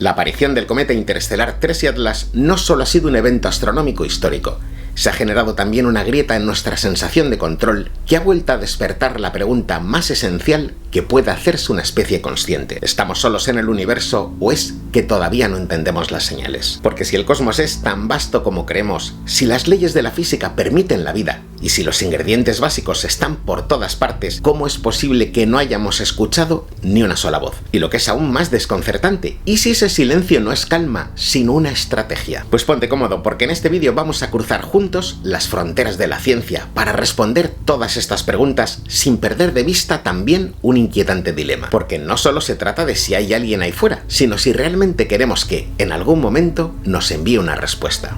La aparición del cometa interestelar Tracy Atlas no solo ha sido un evento astronómico histórico, se ha generado también una grieta en nuestra sensación de control que ha vuelto a despertar la pregunta más esencial que puede hacerse una especie consciente. ¿Estamos solos en el universo o es que todavía no entendemos las señales? Porque si el cosmos es tan vasto como creemos, si las leyes de la física permiten la vida y si los ingredientes básicos están por todas partes, ¿cómo es posible que no hayamos escuchado ni una sola voz? Y lo que es aún más desconcertante, ¿y si ese silencio no es calma, sino una estrategia? Pues ponte cómodo, porque en este vídeo vamos a cruzar juntos las fronteras de la ciencia para responder todas estas preguntas sin perder de vista también un inquietante dilema. Porque no solo se trata de si hay alguien ahí fuera, sino si realmente queremos que, en algún momento, nos envíe una respuesta.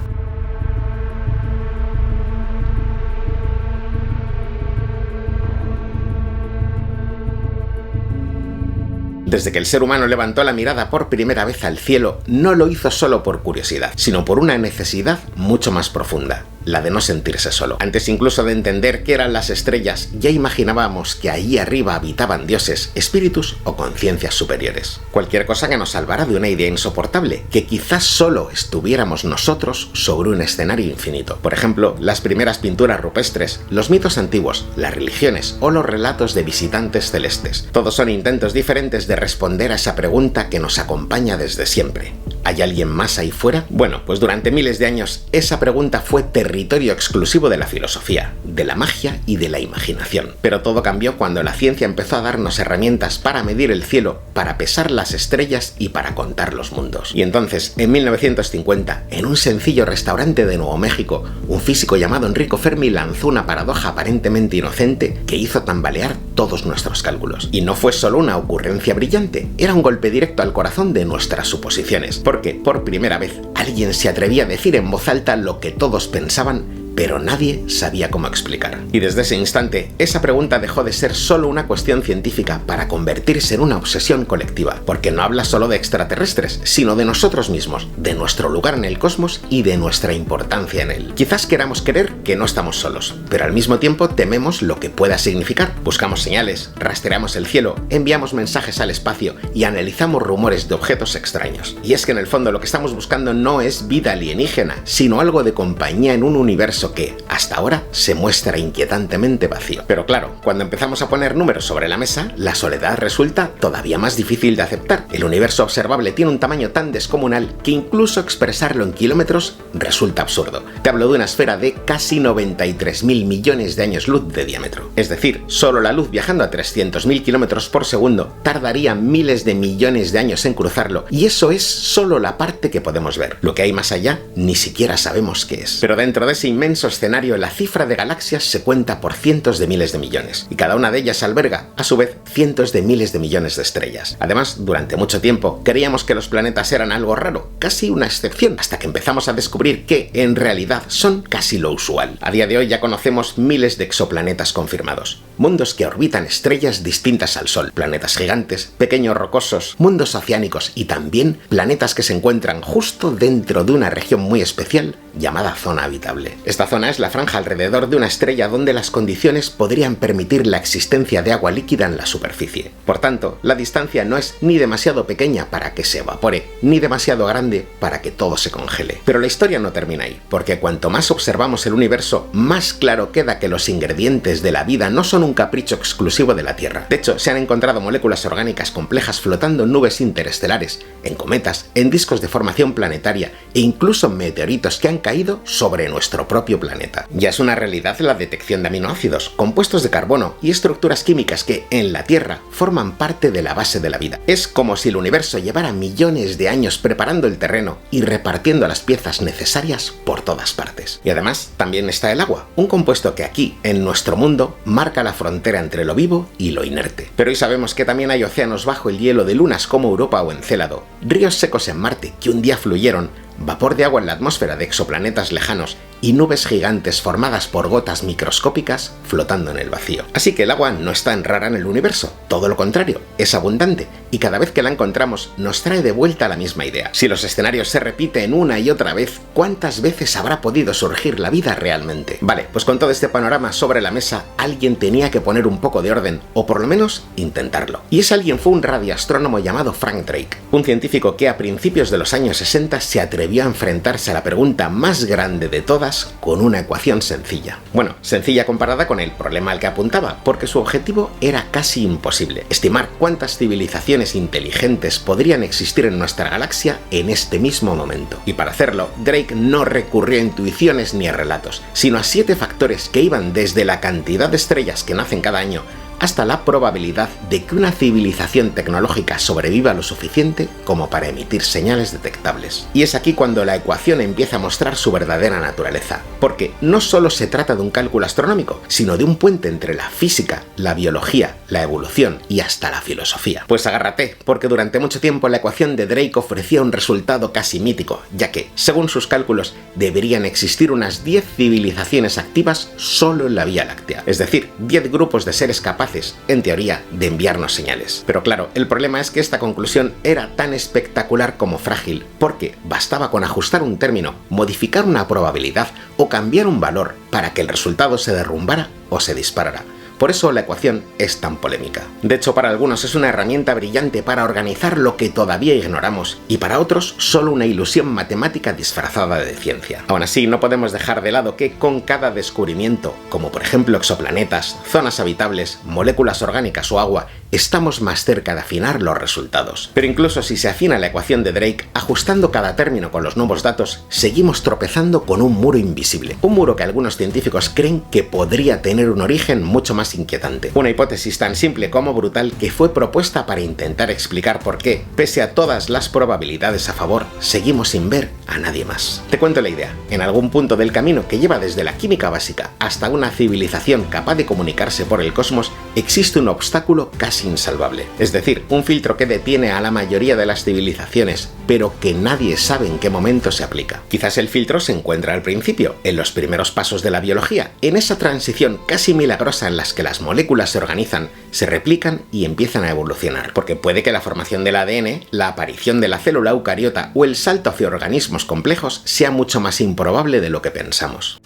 Desde que el ser humano levantó la mirada por primera vez al cielo, no lo hizo solo por curiosidad, sino por una necesidad mucho más profunda, la de no sentirse solo. Antes incluso de entender qué eran las estrellas, ya imaginábamos que ahí arriba habitaban dioses, espíritus o conciencias superiores. Cualquier cosa que nos salvara de una idea insoportable, que quizás solo estuviéramos nosotros sobre un escenario infinito. Por ejemplo, las primeras pinturas rupestres, los mitos antiguos, las religiones o los relatos de visitantes celestes. Todos son intentos diferentes de responder a esa pregunta que nos acompaña desde siempre. ¿Hay alguien más ahí fuera? Bueno, pues durante miles de años esa pregunta fue territorio exclusivo de la filosofía, de la magia y de la imaginación. Pero todo cambió cuando la ciencia empezó a darnos herramientas para medir el cielo, para pesar las estrellas y para contar los mundos. Y entonces, en 1950, en un sencillo restaurante de Nuevo México, un físico llamado Enrico Fermi lanzó una paradoja aparentemente inocente que hizo tambalear todos nuestros cálculos. Y no fue solo una ocurrencia brillante, era un golpe directo al corazón de nuestras suposiciones, porque por primera vez alguien se atrevía a decir en voz alta lo que todos pensaban, pero nadie sabía cómo explicar. Y desde ese instante, esa pregunta dejó de ser solo una cuestión científica para convertirse en una obsesión colectiva, porque no habla solo de extraterrestres, sino de nosotros mismos, de nuestro lugar en el cosmos y de nuestra importancia en él. Quizás queramos creer que no estamos solos, pero al mismo tiempo tememos lo que pueda significar. Buscamos señales, rastreamos el cielo, enviamos mensajes al espacio y analizamos rumores de objetos extraños. Y es que en el fondo lo que estamos buscando no es vida alienígena, sino algo de compañía en un universo que, hasta ahora, se muestra inquietantemente vacío. Pero claro, cuando empezamos a poner números sobre la mesa, la soledad resulta todavía más difícil de aceptar. El universo observable tiene un tamaño tan descomunal que incluso expresarlo en kilómetros resulta absurdo. Te hablo de una esfera de casi 93.000 millones de años luz de diámetro. Es decir, solo la luz viajando a 300.000 kilómetros por segundo tardaría miles de millones de años en cruzarlo, y eso es solo la parte que podemos ver. Lo que hay más allá, ni siquiera sabemos qué es. Pero dentro de ese inmenso escenario, la cifra de galaxias se cuenta por cientos de miles de millones, y cada una de ellas alberga, a su vez, cientos de miles de millones de estrellas. Además, durante mucho tiempo, creíamos que los planetas eran algo raro, casi una excepción, hasta que empezamos a descubrir que, en realidad, son casi lo usual. A día de hoy ya conocemos miles de exoplanetas confirmados, mundos que orbitan estrellas distintas al Sol, planetas gigantes, pequeños rocosos, mundos oceánicos y también planetas que se encuentran justo dentro de una región muy especial llamada zona habitable. Esta zona es la franja alrededor de una estrella donde las condiciones podrían permitir la existencia de agua líquida en la superficie. Por tanto, la distancia no es ni demasiado pequeña para que se evapore, ni demasiado grande para que todo se congele. Pero la historia no termina ahí, porque cuanto más observamos el universo, más claro queda que los ingredientes de la vida no son un capricho exclusivo de la Tierra. De hecho, se han encontrado moléculas orgánicas complejas flotando en nubes interestelares, en cometas, en discos de formación planetaria e incluso en meteoritos que han caído sobre nuestro propio planeta. Ya es una realidad la detección de aminoácidos, compuestos de carbono y estructuras químicas que, en la Tierra, forman parte de la base de la vida. Es como si el universo llevara millones de años preparando el terreno y repartiendo las piezas necesarias por todas partes. Y además, también está el agua, un compuesto que aquí, en nuestro mundo, marca la frontera entre lo vivo y lo inerte. Pero hoy sabemos que también hay océanos bajo el hielo de lunas como Europa o Encélado, ríos secos en Marte que un día fluyeron, vapor de agua en la atmósfera de exoplanetas lejanos y nubes gigantes formadas por gotas microscópicas flotando en el vacío. Así que el agua no es tan rara en el universo, todo lo contrario, es abundante, y cada vez que la encontramos nos trae de vuelta la misma idea. Si los escenarios se repiten una y otra vez, ¿cuántas veces habrá podido surgir la vida realmente? Vale, pues con todo este panorama sobre la mesa, alguien tenía que poner un poco de orden, o por lo menos intentarlo. Y ese alguien fue un radioastrónomo llamado Frank Drake, un científico que a principios de los años 60 se atrevió a enfrentarse a la pregunta más grande de todas con una ecuación sencilla. Bueno, sencilla comparada con el problema al que apuntaba, porque su objetivo era casi imposible: estimar cuántas civilizaciones inteligentes podrían existir en nuestra galaxia en este mismo momento. Y para hacerlo, Drake no recurrió a intuiciones ni a relatos, sino a 7 factores que iban desde la cantidad de estrellas que nacen cada año hasta la probabilidad de que una civilización tecnológica sobreviva lo suficiente como para emitir señales detectables. Y es aquí cuando la ecuación empieza a mostrar su verdadera naturaleza, porque no solo se trata de un cálculo astronómico, sino de un puente entre la física, la biología, la evolución y hasta la filosofía. Pues agárrate, porque durante mucho tiempo la ecuación de Drake ofrecía un resultado casi mítico, ya que, según sus cálculos, deberían existir unas 10 civilizaciones activas solo en la Vía Láctea, es decir, 10 grupos de seres capaces, en teoría, de enviarnos señales. Pero claro, el problema es que esta conclusión era tan espectacular como frágil, porque bastaba con ajustar un término, modificar una probabilidad o cambiar un valor para que el resultado se derrumbara o se disparara. Por eso la ecuación es tan polémica. De hecho, para algunos es una herramienta brillante para organizar lo que todavía ignoramos, y para otros solo una ilusión matemática disfrazada de ciencia. Aún así, no podemos dejar de lado que con cada descubrimiento, como por ejemplo exoplanetas, zonas habitables, moléculas orgánicas o agua, estamos más cerca de afinar los resultados. Pero incluso si se afina la ecuación de Drake, ajustando cada término con los nuevos datos, seguimos tropezando con un muro invisible. Un muro que algunos científicos creen que podría tener un origen mucho más inquietante. Una hipótesis tan simple como brutal que fue propuesta para intentar explicar por qué, pese a todas las probabilidades a favor, seguimos sin ver a nadie más. Te cuento la idea. En algún punto del camino que lleva desde la química básica hasta una civilización capaz de comunicarse por el cosmos, existe un obstáculo casi insalvable. Es decir, un filtro que detiene a la mayoría de las civilizaciones, pero que nadie sabe en qué momento se aplica. Quizás el filtro se encuentra al principio, en los primeros pasos de la biología, en esa transición casi milagrosa en las que las moléculas se organizan, se replican y empiezan a evolucionar. Porque puede que la formación del ADN, la aparición de la célula eucariota o el salto hacia organismos complejos sea mucho más improbable de lo que pensamos.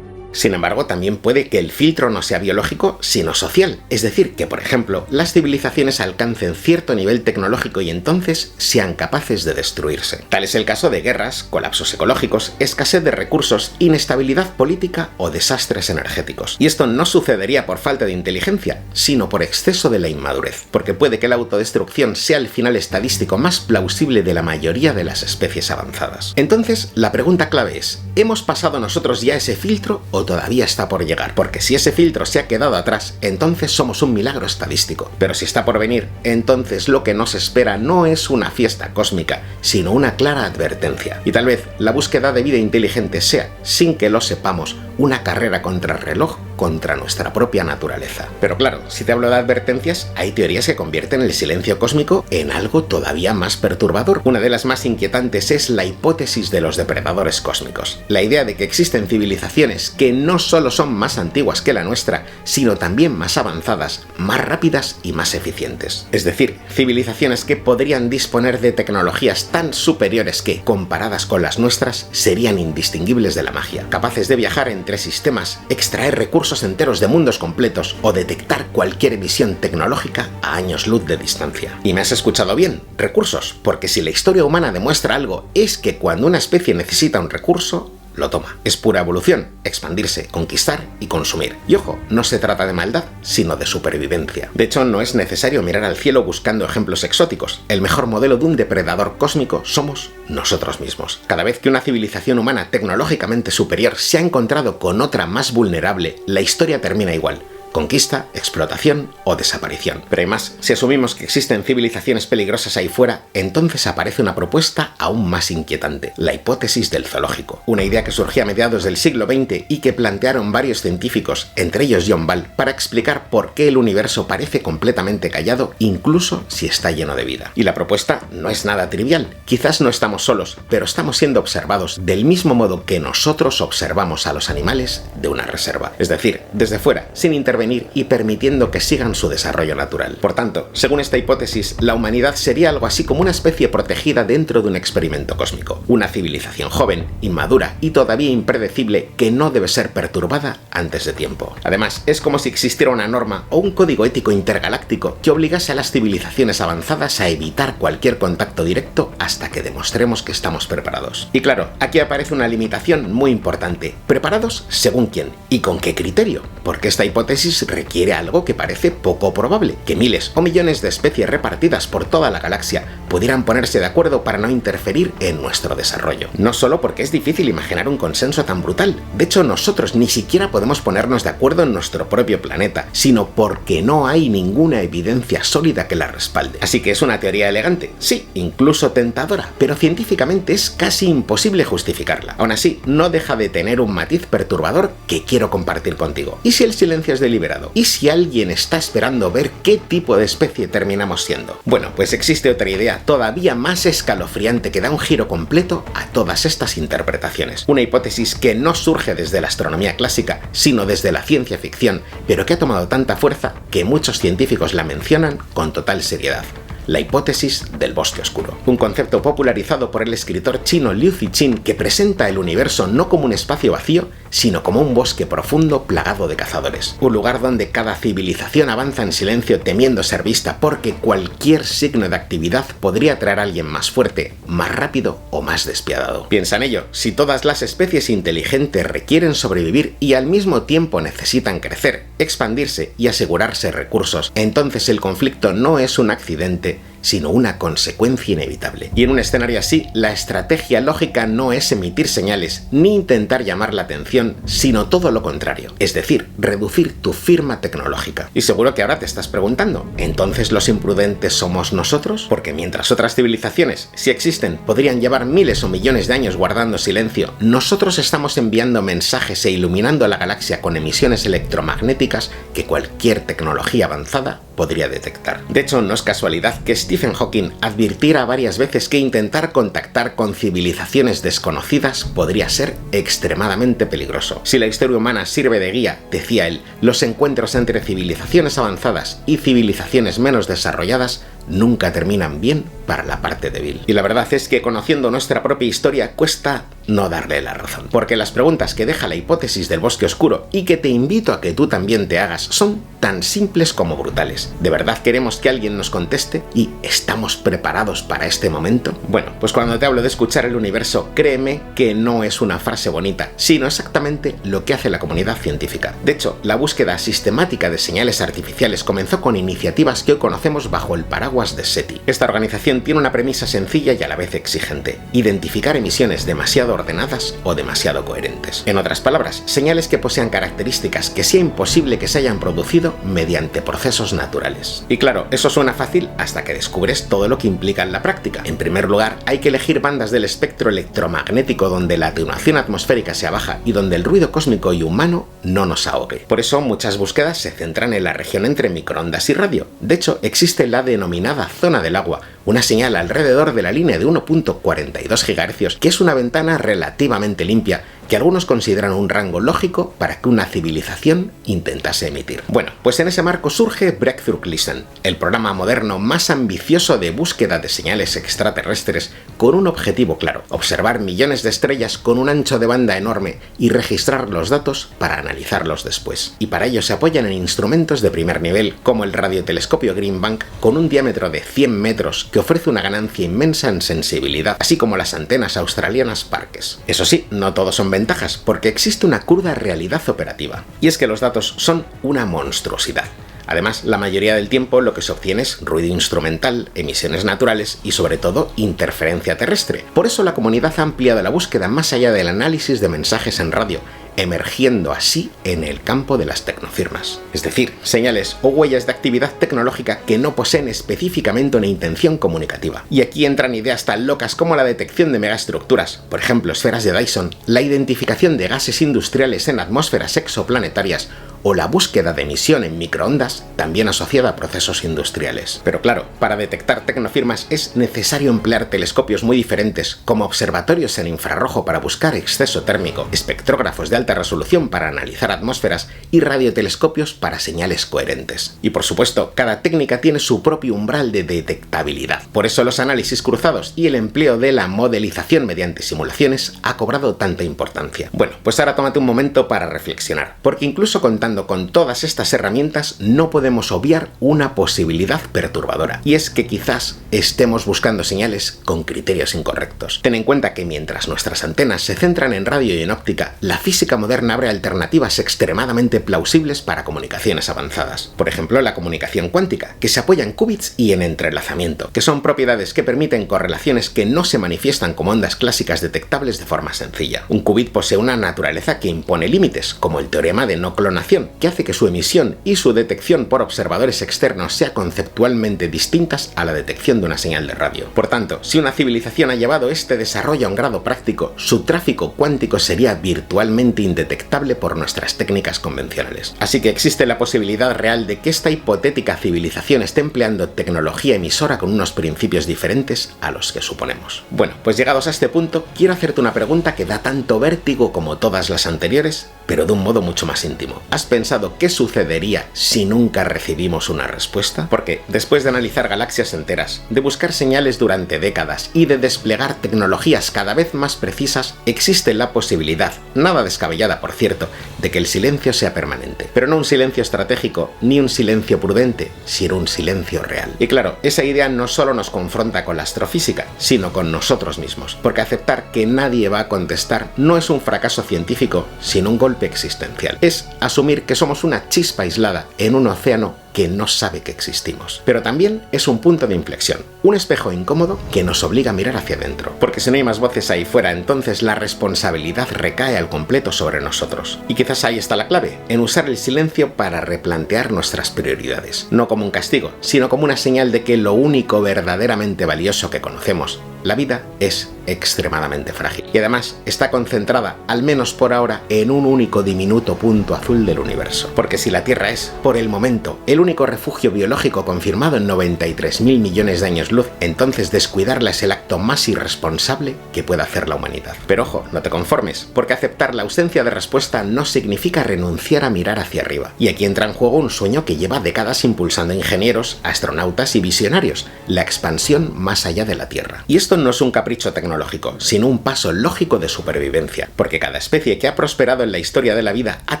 Sin embargo, también puede que el filtro no sea biológico, sino social, es decir, que por ejemplo, las civilizaciones alcancen cierto nivel tecnológico y entonces sean capaces de destruirse. Tal es el caso de guerras, colapsos ecológicos, escasez de recursos, inestabilidad política o desastres energéticos. Y esto no sucedería por falta de inteligencia, sino por exceso de la inmadurez, porque puede que la autodestrucción sea el final estadístico más plausible de la mayoría de las especies avanzadas. Entonces, la pregunta clave es, ¿hemos pasado nosotros ya ese filtro o todavía está por llegar? Porque si ese filtro se ha quedado atrás, entonces somos un milagro estadístico. Pero si está por venir, entonces lo que nos espera no es una fiesta cósmica, sino una clara advertencia. Y tal vez la búsqueda de vida inteligente sea, sin que lo sepamos, una carrera contra el reloj, contra nuestra propia naturaleza. Pero claro, si te hablo de advertencias, hay teorías que convierten el silencio cósmico en algo todavía más perturbador. Una de las más inquietantes es la hipótesis de los depredadores cósmicos. La idea de que existen civilizaciones que no solo son más antiguas que la nuestra, sino también más avanzadas, más rápidas y más eficientes. Es decir, civilizaciones que podrían disponer de tecnologías tan superiores que, comparadas con las nuestras, serían indistinguibles de la magia, capaces de viajar entre sistemas, extraer recursos enteros de mundos completos o detectar cualquier emisión tecnológica a años luz de distancia. Y me has escuchado bien, recursos, porque si la historia humana demuestra algo, es que cuando una especie necesita un recurso, lo toma. Es pura evolución, expandirse, conquistar y consumir. Y ojo, no se trata de maldad, sino de supervivencia. De hecho, no es necesario mirar al cielo buscando ejemplos exóticos. El mejor modelo de un depredador cósmico somos nosotros mismos. Cada vez que una civilización humana tecnológicamente superior se ha encontrado con otra más vulnerable, la historia termina igual. conquista, explotación o desaparición. Pero además, si asumimos que existen civilizaciones peligrosas ahí fuera, entonces aparece una propuesta aún más inquietante, la hipótesis del zoológico. Una idea que surgió a mediados del siglo XX y que plantearon varios científicos, entre ellos John Ball, para explicar por qué el universo parece completamente callado, incluso si está lleno de vida. Y la propuesta no es nada trivial. Quizás no estamos solos, pero estamos siendo observados del mismo modo que nosotros observamos a los animales de una reserva. Es decir, desde fuera, sin intervenir y permitiendo que sigan su desarrollo natural. Por tanto, según esta hipótesis, la humanidad sería algo así como una especie protegida dentro de un experimento cósmico. Una civilización joven, inmadura y todavía impredecible que no debe ser perturbada antes de tiempo. Además, es como si existiera una norma o un código ético intergaláctico que obligase a las civilizaciones avanzadas a evitar cualquier contacto directo hasta que demostremos que estamos preparados. Y claro, aquí aparece una limitación muy importante. ¿Preparados según quién? ¿Y con qué criterio? Porque esta hipótesis requiere algo que parece poco probable, que miles o millones de especies repartidas por toda la galaxia pudieran ponerse de acuerdo para no interferir en nuestro desarrollo. No solo porque es difícil imaginar un consenso tan brutal, de hecho nosotros ni siquiera podemos ponernos de acuerdo en nuestro propio planeta, sino porque no hay ninguna evidencia sólida que la respalde. Así que es una teoría elegante, sí, incluso tentadora, pero científicamente es casi imposible justificarla. Aún así, no deja de tener un matiz perturbador que quiero compartir contigo. ¿Y si el silencio es deliberado? ¿Y si alguien está esperando ver qué tipo de especie terminamos siendo? Bueno, pues existe otra idea todavía más escalofriante que da un giro completo a todas estas interpretaciones. Una hipótesis que no surge desde la astronomía clásica, sino desde la ciencia ficción, pero que ha tomado tanta fuerza que muchos científicos la mencionan con total seriedad. La hipótesis del bosque oscuro. Un concepto popularizado por el escritor chino Liu Cixin que presenta el universo no como un espacio vacío, sino como un bosque profundo plagado de cazadores. Un lugar donde cada civilización avanza en silencio temiendo ser vista porque cualquier signo de actividad podría traer a alguien más fuerte, más rápido o más despiadado. Piensa en ello, si todas las especies inteligentes requieren sobrevivir y al mismo tiempo necesitan crecer, expandirse y asegurarse recursos, entonces el conflicto no es un accidente, sino una consecuencia inevitable. Y en un escenario así, la estrategia lógica no es emitir señales ni intentar llamar la atención, sino todo lo contrario, es decir, reducir tu firma tecnológica. Y seguro que ahora te estás preguntando, ¿entonces los imprudentes somos nosotros? Porque mientras otras civilizaciones, si existen, podrían llevar miles o millones de años guardando silencio, nosotros estamos enviando mensajes e iluminando la galaxia con emisiones electromagnéticas que cualquier tecnología avanzada podría detectar. De hecho, no es casualidad que Stephen Hawking advirtiera varias veces que intentar contactar con civilizaciones desconocidas podría ser extremadamente peligroso. Si la historia humana sirve de guía, decía él, los encuentros entre civilizaciones avanzadas y civilizaciones menos desarrolladas nunca terminan bien para la parte débil. Y la verdad es que conociendo nuestra propia historia cuesta no darle la razón, porque las preguntas que deja la hipótesis del bosque oscuro y que te invito a que tú también te hagas son tan simples como brutales. ¿De verdad queremos que alguien nos conteste? ¿Y estamos preparados para este momento? Bueno, pues cuando te hablo de escuchar el universo, créeme que no es una frase bonita, sino exactamente lo que hace la comunidad científica. De hecho, la búsqueda sistemática de señales artificiales comenzó con iniciativas que hoy conocemos bajo el paraguas de SETI. Esta organización tiene una premisa sencilla y a la vez exigente: identificar emisiones demasiado ordenadas o demasiado coherentes. En otras palabras, señales que posean características que sea imposible que se hayan producido mediante procesos naturales. Y claro, eso suena fácil hasta que descubres todo lo que implica en la práctica. En primer lugar, hay que elegir bandas del espectro electromagnético donde la atenuación atmosférica sea baja y donde el ruido cósmico y humano no nos ahogue. Por eso muchas búsquedas se centran en la región entre microondas y radio. De hecho, existe la denominada zona del agua, una señal alrededor de la línea de 1.42 GHz, que es una ventana relativamente limpia que algunos consideran un rango lógico para que una civilización intentase emitir. Bueno, pues en ese marco surge Breakthrough Listen, el programa moderno más ambicioso de búsqueda de señales extraterrestres con un objetivo claro: observar millones de estrellas con un ancho de banda enorme y registrar los datos para analizarlos después. Y para ello se apoyan en instrumentos de primer nivel como el radiotelescopio Green Bank con un diámetro de 100 metros que ofrece una ganancia inmensa en sensibilidad, así como las antenas australianas Parkes. Eso sí, no todos son ventajas, porque existe una cruda realidad operativa, y es que los datos son una monstruosidad. Además, la mayoría del tiempo lo que se obtiene es ruido instrumental, emisiones naturales y sobre todo interferencia terrestre. Por eso la comunidad ha ampliado la búsqueda más allá del análisis de mensajes en radio, emergiendo así en el campo de las tecnofirmas. Es decir, señales o huellas de actividad tecnológica que no poseen específicamente una intención comunicativa. Y aquí entran ideas tan locas como la detección de megaestructuras, por ejemplo esferas de Dyson, la identificación de gases industriales en atmósferas exoplanetarias o la búsqueda de emisión en microondas, también asociada a procesos industriales. Pero claro, para detectar tecnofirmas es necesario emplear telescopios muy diferentes, como observatorios en infrarrojo para buscar exceso térmico, espectrógrafos de alta resolución para analizar atmósferas y radiotelescopios para señales coherentes. Y por supuesto, cada técnica tiene su propio umbral de detectabilidad. Por eso los análisis cruzados y el empleo de la modelización mediante simulaciones ha cobrado tanta importancia. Bueno, pues ahora tómate un momento para reflexionar, porque incluso contando con todas estas herramientas no podemos obviar una posibilidad perturbadora, y es que quizás estemos buscando señales con criterios incorrectos. Ten en cuenta que mientras nuestras antenas se centran en radio y en óptica, la física moderna abre alternativas extremadamente plausibles para comunicaciones avanzadas. Por ejemplo, la comunicación cuántica, que se apoya en qubits y en entrelazamiento, que son propiedades que permiten correlaciones que no se manifiestan como ondas clásicas detectables de forma sencilla. Un qubit posee una naturaleza que impone límites, como el teorema de no clonación, que hace que su emisión y su detección por observadores externos sea conceptualmente distintas a la detección de una señal de radio. Por tanto, si una civilización ha llevado este desarrollo a un grado práctico, su tráfico cuántico sería virtualmente indetectable por nuestras técnicas convencionales. Así que existe la posibilidad real de que esta hipotética civilización esté empleando tecnología emisora con unos principios diferentes a los que suponemos. Bueno, pues llegados a este punto, quiero hacerte una pregunta que da tanto vértigo como todas las anteriores, pero de un modo mucho más íntimo. ¿Has pensado qué sucedería si nunca recibimos una respuesta? Porque después de analizar galaxias enteras, de buscar señales durante décadas y de desplegar tecnologías cada vez más precisas, existe la posibilidad, nada descabellada por cierto, de que el silencio sea permanente. Pero no un silencio estratégico ni un silencio prudente, sino un silencio real. Y claro, esa idea no solo nos confronta con la astrofísica, sino con nosotros mismos, porque aceptar que nadie va a contestar no es un fracaso científico, sino un golpe existencial. Es asumir que somos una chispa aislada en un océano que no sabe que existimos. Pero también es un punto de inflexión, un espejo incómodo que nos obliga a mirar hacia adentro. Porque si no hay más voces ahí fuera, entonces la responsabilidad recae al completo sobre nosotros. Y quizás ahí está la clave, en usar el silencio para replantear nuestras prioridades. No como un castigo, sino como una señal de que lo único verdaderamente valioso que conocemos, la vida, es extremadamente frágil. Y además está concentrada, al menos por ahora, en un único diminuto punto azul del universo. Porque si la Tierra es, por el momento, el único refugio biológico confirmado en 93.000 millones de años luz, entonces descuidarla es el acto más irresponsable que pueda hacer la humanidad. Pero ojo, no te conformes, porque aceptar la ausencia de respuesta no significa renunciar a mirar hacia arriba. Y aquí entra en juego un sueño que lleva décadas impulsando ingenieros, astronautas y visionarios, la expansión más allá de la Tierra. Y esto no es un capricho tecnológico, sino un paso lógico de supervivencia, porque cada especie que ha prosperado en la historia de la vida ha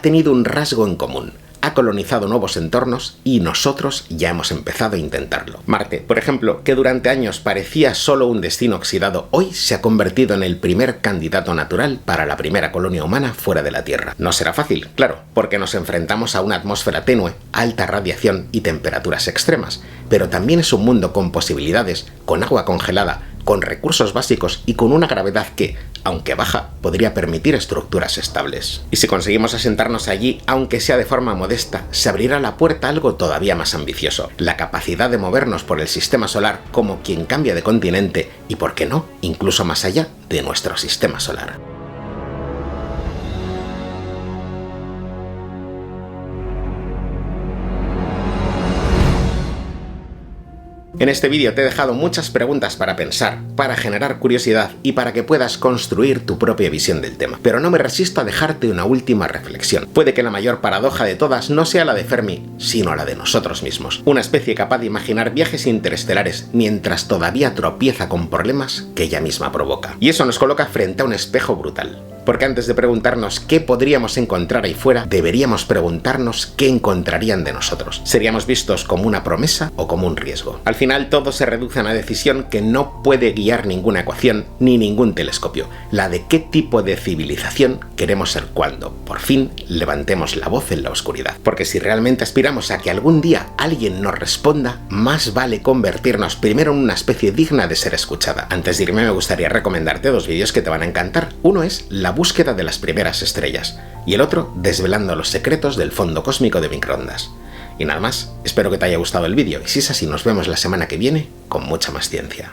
tenido un rasgo en común: ha colonizado nuevos entornos y nosotros ya hemos empezado a intentarlo. Marte, por ejemplo, que durante años parecía solo un destino oxidado, hoy se ha convertido en el primer candidato natural para la primera colonia humana fuera de la Tierra. No será fácil, claro, porque nos enfrentamos a una atmósfera tenue, alta radiación y temperaturas extremas, pero también es un mundo con posibilidades, con agua congelada, con recursos básicos y con una gravedad que, aunque baja, podría permitir estructuras estables. Y si conseguimos asentarnos allí, aunque sea de forma modesta, se abrirá la puerta a algo todavía más ambicioso: la capacidad de movernos por el sistema solar como quien cambia de continente y, por qué no, incluso más allá de nuestro sistema solar. En este vídeo te he dejado muchas preguntas para pensar, para generar curiosidad y para que puedas construir tu propia visión del tema. Pero no me resisto a dejarte una última reflexión. Puede que la mayor paradoja de todas no sea la de Fermi, sino la de nosotros mismos. Una especie capaz de imaginar viajes interestelares mientras todavía tropieza con problemas que ella misma provoca. Y eso nos coloca frente a un espejo brutal. Porque antes de preguntarnos qué podríamos encontrar ahí fuera, deberíamos preguntarnos qué encontrarían de nosotros. ¿Seríamos vistos como una promesa o como un riesgo? Al final todo se reduce a una decisión que no puede guiar ninguna ecuación ni ningún telescopio, la de qué tipo de civilización queremos ser cuando, por fin, levantemos la voz en la oscuridad. Porque si realmente aspiramos a que algún día alguien nos responda, más vale convertirnos primero en una especie digna de ser escuchada. Antes de irme me gustaría recomendarte dos vídeos que te van a encantar. Uno es la búsqueda de las primeras estrellas y el otro desvelando los secretos del fondo cósmico de microondas. Y nada más, espero que te haya gustado el vídeo y si es así nos vemos la semana que viene con mucha más ciencia.